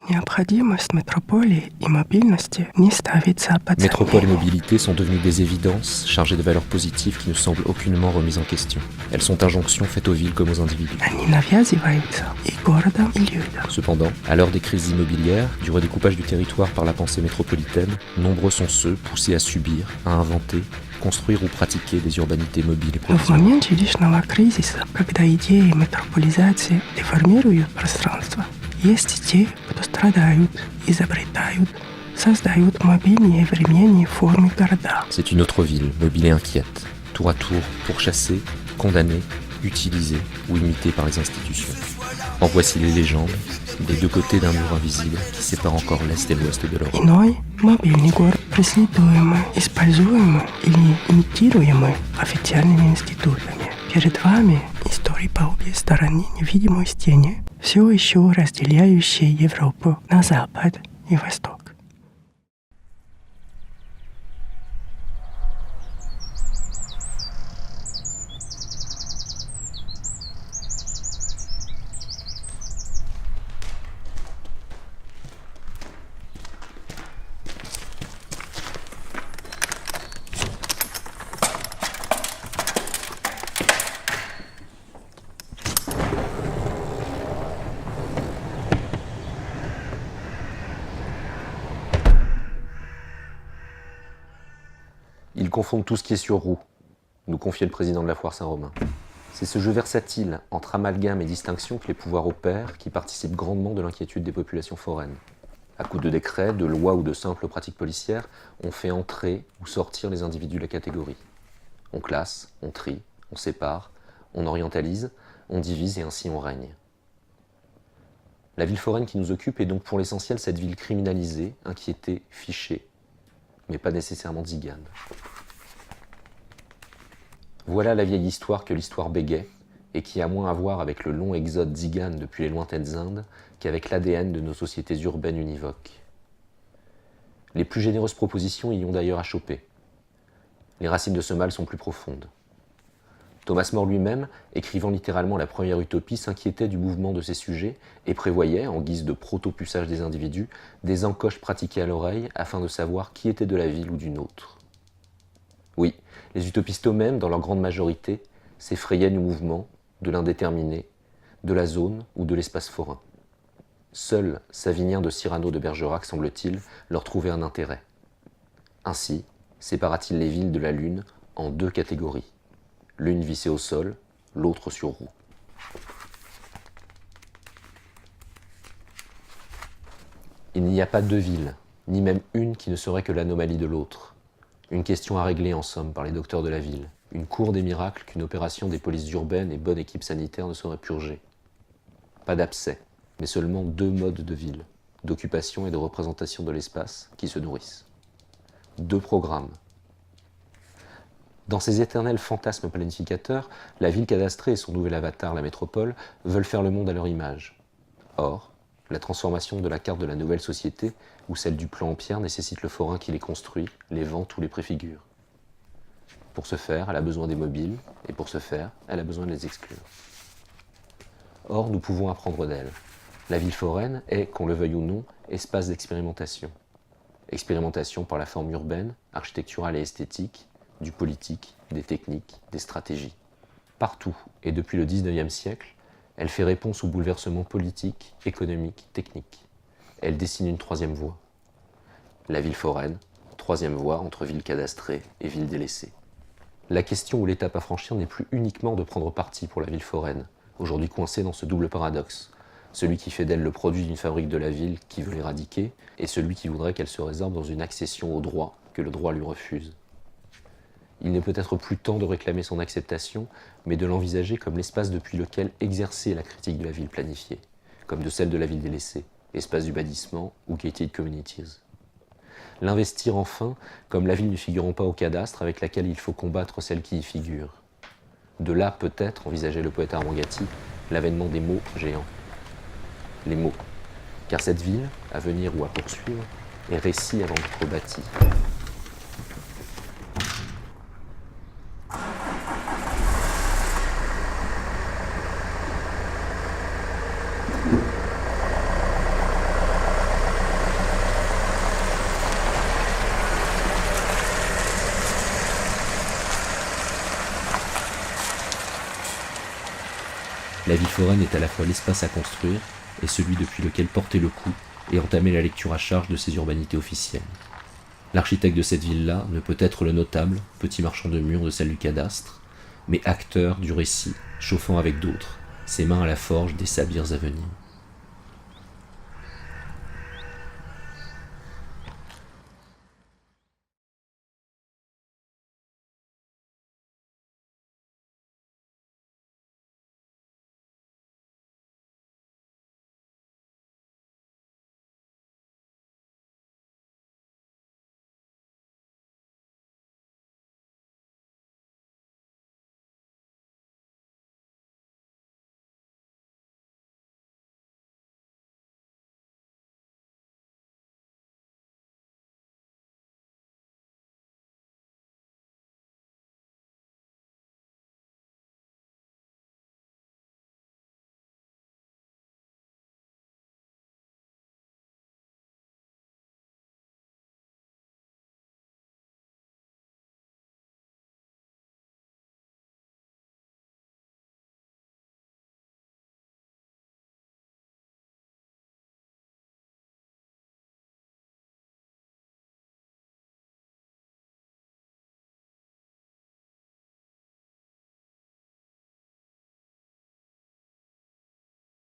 Необходимость métropole и мобильности не ставится под Métropole et сомнение. mobilité sont devenues des évidences chargées de valeurs positives qui ne semblent aucunement remises en question. Elles sont injonctions faites aux villes comme aux individus. Они навязываются и городом, и людям. Cependant, à l'heure des crises immobilières, du redécoupage du territoire par la pensée métropolitaine, nombreux sont ceux poussés à subir, à inventer, construire ou pratiquer des urbanités mobiles et Но в provisoires. момент жилищного кризиса, когда идеи метрополизации деформируют пространство, есть те, кто страдают, изобретают, создают мобильные и временные формы города. C'est une autre ville, mobile et inquiète, tour à tour pourchassée, condamnée, utilisée ou imitée par les institutions. En voici les légendes, des deux côtés d'un mur invisible qui sépare encore l'Est et l'Ouest de l'Europe. Иной мобильный город преследуемый, используемый или имитируемый официальными институтами. Перед вами истории по обе стороны невидимой стены, все еще разделяющие Европу на Запад и Восток. Ils confondent tout ce qui est sur roue, nous confiait le président de la Foire Saint-Romain. C'est ce jeu versatile entre amalgame et distinction que les pouvoirs opèrent qui participe grandement de l'inquiétude des populations foraines. À coups de décrets, de lois ou de simples pratiques policières, on fait entrer ou sortir les individus de la catégorie. On classe, on trie, on sépare, on orientalise, on divise et ainsi on règne. La ville foraine qui nous occupe est donc pour l'essentiel cette ville criminalisée, inquiétée, fichée, mais pas nécessairement zigane. Voilà la vieille histoire que l'histoire bégait, et qui a moins à voir avec le long exode zigane depuis les lointaines Indes qu'avec l'ADN de nos sociétés urbaines univoques. Les plus généreuses propositions y ont d'ailleurs à choper. Les racines de ce mal sont plus profondes. Thomas More lui-même, écrivant littéralement la première utopie, s'inquiétait du mouvement de ces sujets et prévoyait, en guise de proto-puçage des individus, des encoches pratiquées à l'oreille afin de savoir qui était de la ville ou d'une autre. Oui, les utopistes eux-mêmes, dans leur grande majorité, s'effrayaient du mouvement, de l'indéterminé, de la zone ou de l'espace forain. Seul Savinien de Cyrano de Bergerac, semble-t-il, leur trouvait un intérêt. Ainsi, sépara-t-il les villes de la Lune en deux catégories, l'une vissée au sol, l'autre sur roue. Il n'y a pas deux villes, ni même une qui ne serait que l'anomalie de l'autre. Une question à régler en somme par les docteurs de la ville, une cour des miracles qu'une opération des polices urbaines et bonne équipe sanitaire ne saurait purger. Pas d'abcès, mais seulement deux modes de ville, d'occupation et de représentation de l'espace, qui se nourrissent. Deux programmes. Dans ces éternels fantasmes planificateurs, la ville cadastrée et son nouvel avatar, la métropole, veulent faire le monde à leur image. Or, la transformation de la carte de la nouvelle société ou celle du plan en pierre nécessite le forain qui les construit, les vante ou les préfigure. Pour ce faire, elle a besoin des mobiles, et pour ce faire, elle a besoin de les exclure. Or, nous pouvons apprendre d'elle. La ville foraine est, qu'on le veuille ou non, espace d'expérimentation. Expérimentation par la forme urbaine, architecturale et esthétique, du politique, des techniques, des stratégies. Partout, et depuis le XIXe siècle, elle fait réponse aux bouleversements politiques, économiques, techniques. Elle dessine une troisième voie. La ville foraine, troisième voie entre ville cadastrée et ville délaissée. La question ou l'étape à franchir n'est plus uniquement de prendre parti pour la ville foraine, aujourd'hui coincée dans ce double paradoxe. Celui qui fait d'elle le produit d'une fabrique de la ville qui veut l'éradiquer, et celui qui voudrait qu'elle se résorbe dans une accession au droit que le droit lui refuse. Il n'est peut-être plus temps de réclamer son acceptation, mais de l'envisager comme l'espace depuis lequel exercer la critique de la ville planifiée, comme de celle de la ville délaissée, espace du bâtissement ou gated communities. L'investir enfin comme la ville ne figurant pas au cadastre avec laquelle il faut combattre celle qui y figure. De là peut-être, envisageait le poète Armand Gatti, l'avènement des mots géants. Les mots, car cette ville, à venir ou à poursuivre, est récit avant d'être bâtie. La vie foraine est à la fois l'espace à construire et celui depuis lequel porter le coup et entamer la lecture à charge de ses urbanités officielles. L'architecte de cette ville-là ne peut être le notable, petit marchand de murs de celle du cadastre, mais acteur du récit, chauffant avec d'autres, ses mains à la forge des sabyres à venir.